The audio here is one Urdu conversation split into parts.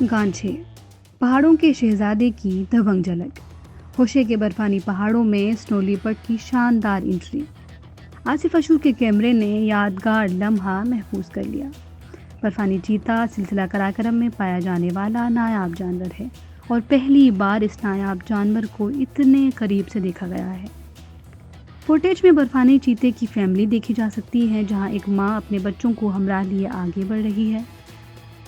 گانچھے، پہاڑوں کے شہزادے کی دبنگ جھلک۔ ہوشے کے برفانی پہاڑوں میں سنو لیپرڈ کی شاندار انٹری۔ آصف اشور کے کیمرے نے یادگار لمحہ محفوظ کر لیا۔ برفانی چیتا سلسلہ قراقرم میں پایا جانے والا نایاب جانور ہے اور پہلی بار اس نایاب جانور کو اتنے قریب سے دیکھا گیا ہے۔ فوٹیج میں برفانی چیتے کی فیملی دیکھی جا سکتی ہے، جہاں ایک ماں اپنے بچوں کو ہمراہ لیے آگے بڑھ رہی ہے۔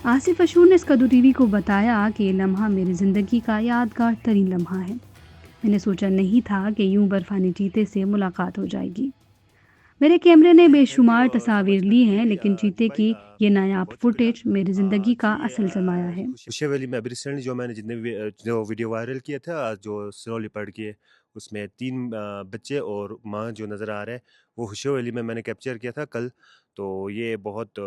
آصف اشور نے اسکدو ٹی وی کو بتایا کہ یہ لمحہ میری زندگی کا یادگار ترین لمحہ ہے۔ میں نے سوچا نہیں تھا کہ یوں برفانی چیتے سے ملاقات ہو جائے گی۔ میرے کیمرے نے بے شمار تصاویر لی ہیں، لیکن چیتے کی یہ نایاب فوٹیج میری زندگی کا اصل سرمایہ ہے۔ ہوشے ویلی میں ابھی ریسنٹلی جو میں نے جتنے جو ویڈیو وائرل کیے تھے جو سنو لیپرڈ کے، اس میں 3 بچے اور ماں جو نظر آ رہے ہیں، وہ ہوشے ویلی میں نے کیپچر کیا تھا کل۔ تو یہ بہت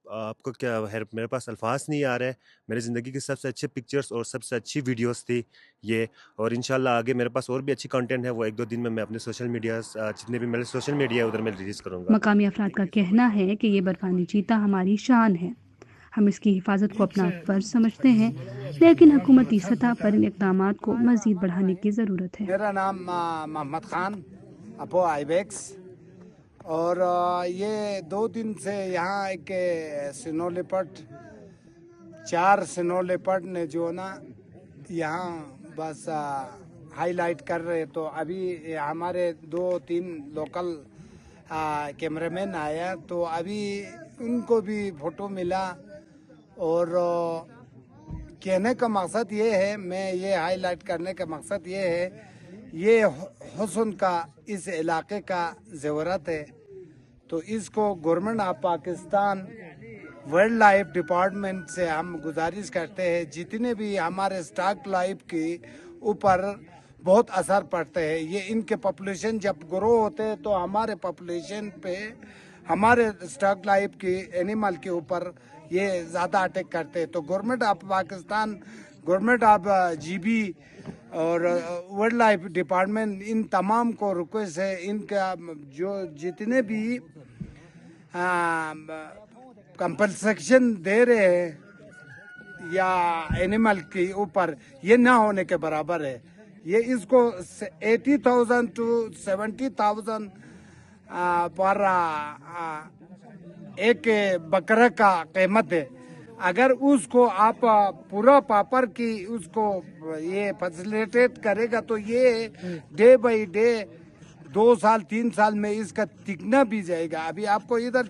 آپ کو کیا ہے، میرے پاس الفاظ نہیں آ رہے۔ میری زندگی کی سب سے اچھے پکچرز اور سب سے اچھی ویڈیوز تھی یہ، اور انشاءاللہ آگے میرے پاس اور بھی اچھی کنٹینٹ ہے، وہ 1-2 دن میں اپنے سوشل میڈیا جتنے بھی میرے سوشل میڈیا ہے ادھر میں ریلیز کروں گا۔ مقامی افراد کا کہنا ہے کہ یہ برفانی چیتا ہماری شان ہے، ہم اس کی حفاظت کو اپنا فرض سمجھتے ہیں، لیکن حکومتی سطح پر ان اقدامات کو مزید بڑھانے کی ضرورت ہے۔ میرا نام محمد خان اپو آئیبیکس، اور یہ 2 دن سے یہاں ایک سنو لیپرڈ 4 سنو لیپرڈ نے جو نا یہاں بس ہائی لائٹ کر رہے، تو ابھی ہمارے 2-3 لوکل کیمرہ مین آیا، تو ابھی ان کو بھی فوٹو ملا، اور کہنے کا مقصد یہ ہے، میں یہ ہائی لائٹ کرنے کا مقصد یہ ہے، یہ حسن کا اس علاقے کا زیورت ہے، تو اس کو government of Pakistan wild life department سے ہم گزارش کرتے ہیں، جتنے بھی ہمارے سٹاک لائف کے اوپر بہت اثر پڑتے ہیں، یہ ان کے پاپولیشن جب گرو ہوتے ہیں تو ہمارے پاپولیشن پہ، ہمارے سٹاک لائف کے اینیمل کے اوپر یہ زیادہ اٹیک کرتے ہیں، تو government of Pakistan, government of G B اور وائلڈ لائف ڈپارٹمنٹ ان تمام کو ریکویسٹ ہے، ان کا جو جتنے بھی کمپنسیشن دے رہے ہیں یا اینیمل کے اوپر، یہ نہ ہونے کے برابر ہے۔ یہ اس کو 80,000 to 70,000 پر ایک بکرا کا قیمت ہے۔ اگر اس کو آپ پورا پاپر کی اس کو یہ فیسیلیٹیٹ کرے گا تو یہ ڈے بائی ڈے 2 سال 3 سال میں اس کا تکنا بھی جائے گا۔ ابھی آپ کو ادھر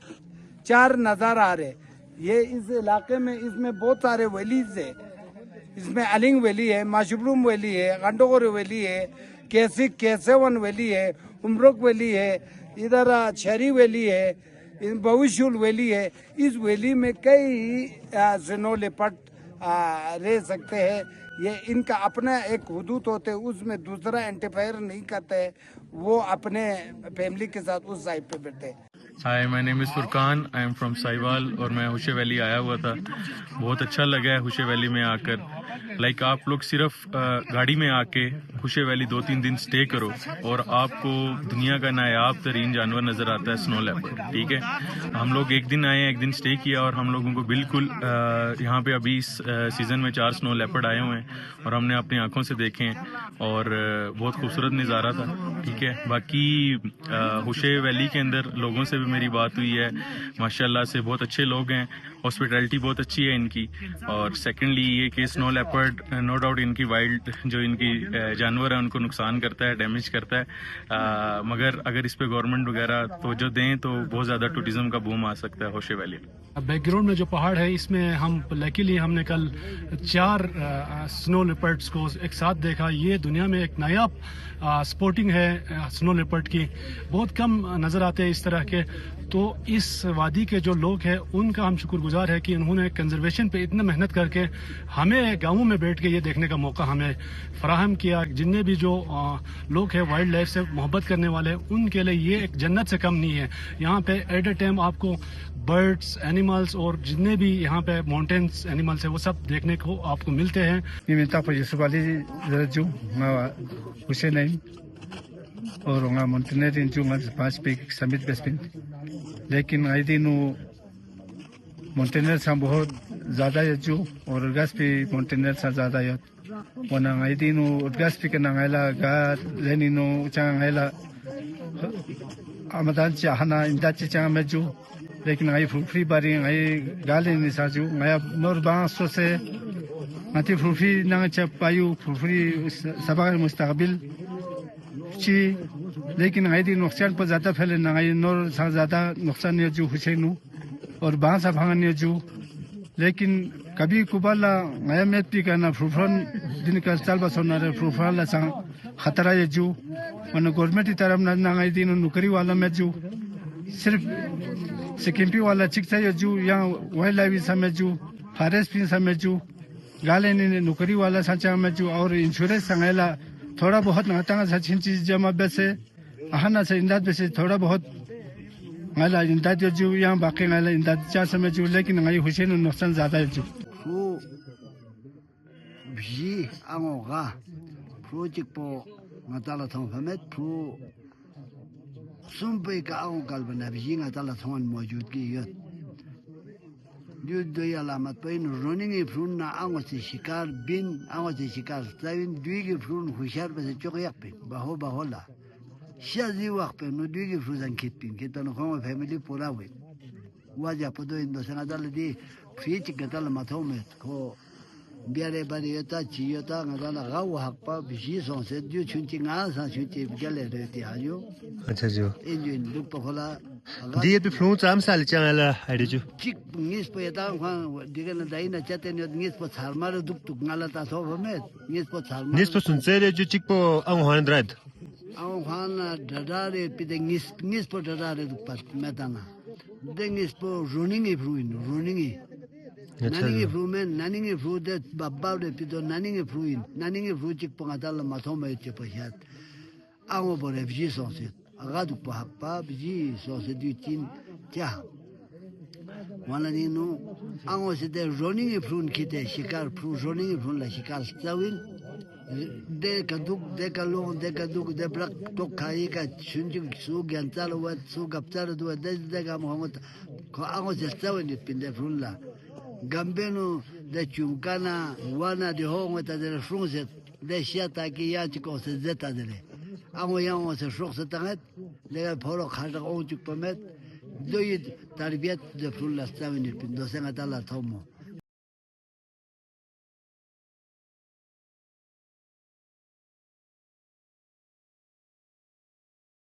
4 نظر آ رہے، یہ اس علاقے میں، اس میں بہت سارے ویلیز ہیں، اس میں النگ ویلی ہے، ماشبروم ویلی ہے، گنڈوگور ویلی ہے، کیسون ویلی ہے، امروک ویلی ہے، ادھر چھری ویلی ہے، بوشول ویلی ہے۔ اس ویلی میں کئی سنو لیپرڈ رہ سکتے ہیں۔ یہ ان کا اپنا ایک حدود ہوتے ہے، اس میں دوسرا انٹرفیئر نہیں کرتے، وہ اپنے فیملی کے ساتھ اس سائڈ پہ بیٹھتے ہیں۔ High, my name is Furqan, I am from Sahiwal, اور میں ہوشے ویلی آیا ہوا تھا۔ بہت اچھا لگا ہے ہوشے ویلی میں آ کر۔ لائک آپ لوگ صرف گاڑی میں آ کے ہوشے ویلی 2-3 دن سٹے کرو اور آپ کو دنیا کا نایاب ترین جانور نظر آتا ہے، سنو لیپرڈ، ٹھیک ہے۔ ہم لوگ 1 دن آئے ہیں، 1 دن سٹے کیا، اور ہم لوگوں کو بالکل یہاں پہ ابھی اس سیزن میں 4 سنو لیپرڈ آئے ہوئے ہیں اور ہم نے اپنی آنکھوں سے دیکھے ہیں، اور بہت خوبصورت نظارہ تھا، ٹھیک ہے۔ باقی ہوشے ویلی کے اندر لوگوں سے بھی میری بات ہوئی ہے، ماشاءاللہ سے بہت اچھے لوگ ہیں، ہاسپٹیلٹی بہت اچھی ہے ان کی، اور سیکنڈلی یہ کہ سنو لیپرڈ نو ڈاؤٹ ان کی وائلڈ جو ان کی جانور ہے ان کو نقصان کرتا ہے، ڈیمیج کرتا ہے، مگر اگر اس پہ گورنمنٹ وغیرہ توجہ دیں تو بہت زیادہ ٹورزم کا بوم آ سکتا ہے ہوشے ویلی میں۔ بیک گراؤنڈ میں جو پہاڑ ہے، اس میں ہم لیکیلی ہم نے کل 4 سنو لیپرڈس کو ایک ساتھ دیکھا۔ یہ دنیا میں ایک نایاب سپورٹنگ ہے سنو لیپرڈ کی، بہت کم نظر آتے ہیں اس طرح کے۔ تو اس وادی کے جو لوگ ہیں ان کا ہم شکر گزار ہے کہ انہوں نے کنزرویشن پہ اتنا محنت کر کے ہمیں گاؤں میں بیٹھ کے یہ دیکھنے کا موقع ہمیں فراہم کیا۔ جتنے بھی جو لوگ ہیں وائلڈ لائف سے محبت کرنے والے، ان کے لیے یہ ایک جنت سے کم نہیں ہے۔ یہاں پہ ایٹ اے ٹائم آپ کو برڈس، اینیملس اور جتنے بھی یہاں پہ ماؤنٹینس اینیملس ہیں وہ سب دیکھنے کو آپ کو ملتے ہیں۔ اور مونٹینیرین جو پانچ پہ سمت بسپن، لیکن آئی دن مونٹینر سے بہت زیادہ ہے جو اور ارگاس پہ مونٹینر سا زیادہ ہے ورنہ غائی دینو ارگاس پہ کنا غائلا گا لینینو چاہاں غائلا آمدان چاہنا امداد چاہاں میں جو لیکن غائی فروفری باری غائی گالے نسا جو غائی نور بان سو سے غائی فروفری ناں چا پایو فروفری سباق مستقبل چی لیکن غائی دی نقصان پر زیادہ پھیلے غائی نور سا زیادہ نقصان ہے جو حسینو اور بان سا بھانگن ہے جو لیکن کبھی کبھالا غائی میت بھی کرنا فروفران دن کا چال بس ہونا رہے فروفران لسا خطرہ ہے جو ورنہ گورنمنٹی طرف نہ غائی دینو نوکری والا میں جو صرف سکمپی والا چکتا ہے جو یا وائلڈ لائف سمجھ جو فارسٹ بھی سمجھ جو گالے نوکری والا سچا میں جو اور انشورنس سنگیلا تھوڑا بہت نہتا سا چھن چیز جمع بیسے اہنا سے امداد بیسے تھوڑا بہت غالا امداد جو یا باقی غالا امداد چاہ سمجھ جو لیکن غائی حسین نقصان زیادہ ہے جو پھو بھی آنگو گا پھو چک پو غطالا تھون فہمت پھو سنپے کا آنگو کالبنا بھی غطالا تھون موجود کی یت جو دوی علامت پین روننگی فرون نا آنگو سے شکار بین آنگو سے شکار ستاوین دوی کی فرون خوشار بسے چوک یک پین بہو لا شازی وقت پین نو دوی کی فروزن کھت پین کھتا نو خواه فیملی پورا ہوئی واجہ پدو اندو سنگا دل دی فیچ گتال ماتھو میں کھو بیارے باری یتا چی یتا غدالا غاو حق پا بشی سون سے جو چونچی غالا سان چونچی گلے رہتی آجو اچھا جو انجو ان لوگ پا خلا دیت بفلون تام سال چانگلا ہڑی جو چک نیس پا یتا خوان دیگر ندائی چاہتے نیت نیس پا چھارمار دک تک غالا تا سو فمید نیس پا چھارمار نیس پا سنسے جو چک پو انگو ہان درد او خوان دردارے پیدے نیس پا دردارے دک پا میتانا دے نیس پا روننگی فروین روننگی نانینگی فرو میں نانینگی فرو دے بابا دے پیدو نانینگی فروین نانینگی فرو چک پا غدالا ماتھو میں چی پا شاد آنگو پا ریفجی سونسید اگا دک پا حق پا بجی سونسید دیو چین چاہ وانا دینو آنگو سے دے روننگی فرون کھیتے شکار فرو روننگی فرون لا شکار ستاوین دے کا دک دے کا لون دے کا دک دے برک توک کھائی کا چنچک سو گیانتال ہوا سو گپتار ہوا دے کا محمد آنگو سے ستاوین دی پین دے فرون لا گمبینو دے چونکانا وانا دی ہونگو تا دے فرون سے دے شیاتا کی یا چکو سے زیتا دے آنگو یاونگو سے شوق سے تنگت دے کا پھولو کھاٹا اون چک پمیت دوی تربیت دے فرون لا ستاوین دی پین دو سنگا تالا تھومو